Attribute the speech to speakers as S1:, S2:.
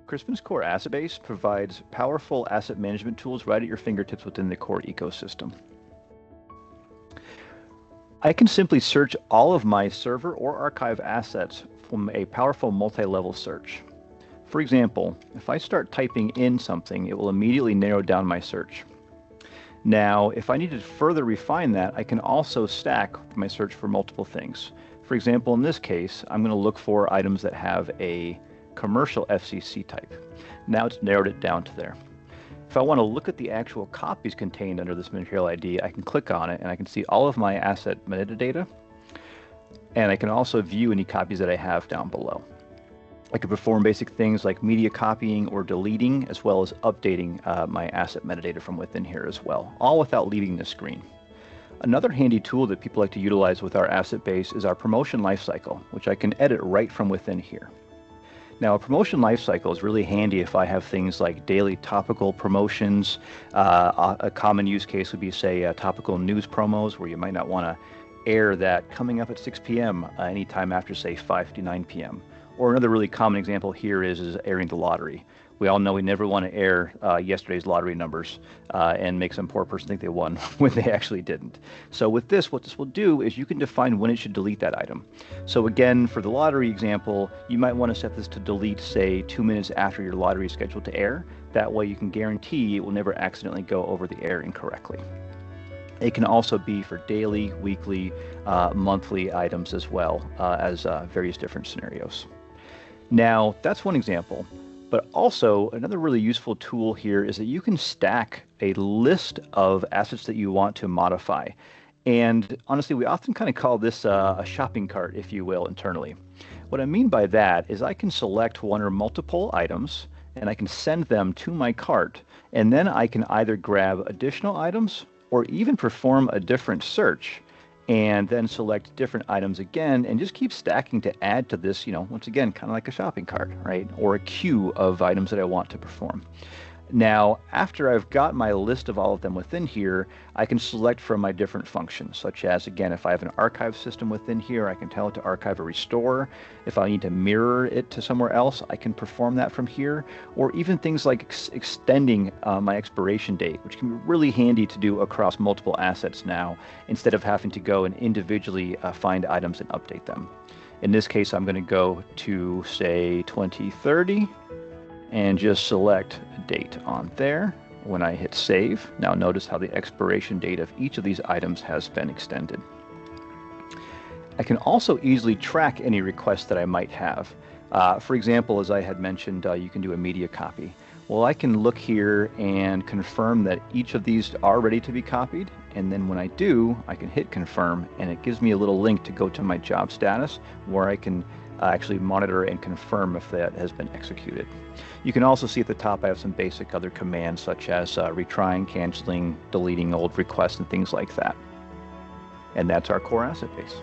S1: Crispin's core asset base provides powerful asset management tools right at your fingertips within the core ecosystem. I can simply search all of my server or archive assets from a powerful multi-level search. For example, if I start typing in something, it will immediately narrow down my search. Now, if I need to further refine that, I can also stack my search for multiple things. For example, in this case, I'm going to look for items that have a commercial FCC type. Now it's narrowed it down to there. If I want to look at the actual copies contained under this material ID, I can click on it and I can see all of my asset metadata, and I can also view any copies that I have down below. I can perform basic things like media copying or deleting, as well as updating my asset metadata from within here as well, all without leaving the screen. Another handy tool that people like to utilize with our asset base is our promotion lifecycle, which I can edit right from within here. Now, a promotion lifecycle is really handy if I have things like daily topical promotions. A common use case would be, say, topical news promos, where you might not want to air that coming up at 6 p.m. Anytime after, say, 5 to 9 p.m. Or another really common example here is airing the lottery. We all know we never want to air yesterday's lottery numbers and make some poor person think they won when they actually didn't. So with this, what this will do is you can define when it should delete that item. So again, for the lottery example, you might want to set this to delete, say, 2 minutes after your lottery is scheduled to air. That way you can guarantee it will never accidentally go over the air incorrectly. It can also be for daily, weekly, monthly items as well as various different scenarios. Now, that's one example. But also, another really useful tool here is that you can stack a list of assets that you want to modify. And honestly, we often kind of call this a shopping cart, if you will, internally. What I mean by that is I can select one or multiple items, and I can send them to my cart, and then I can either grab additional items or even perform a different search, and then select different items again, and just keep stacking to add to this, once again, kind of like a shopping cart, right? Or a queue of items that I want to perform. Now, after I've got my list of all of them within here, I can select from my different functions, such as, again, if I have an archive system within here, I can tell it to archive or restore. If I need to mirror it to somewhere else, I can perform that from here, or even things like extending my expiration date, which can be really handy to do across multiple assets now, instead of having to go and individually find items and update them. In this case, I'm going to go to, say, 2030. And just select a date on there. When I hit save, now notice how the expiration date of each of these items has been extended. I can also easily track any requests that I might have. For example, as I had mentioned, you can do a media copy. Well, I can look here and confirm that each of these are ready to be copied. And then when I do, I can hit confirm, and it gives me a little link to go to my job status where I can actually monitor and confirm if that has been executed. You can also see at the top I have some basic other commands such as retrying, canceling, deleting old requests, and things like that. And that's our core asset base.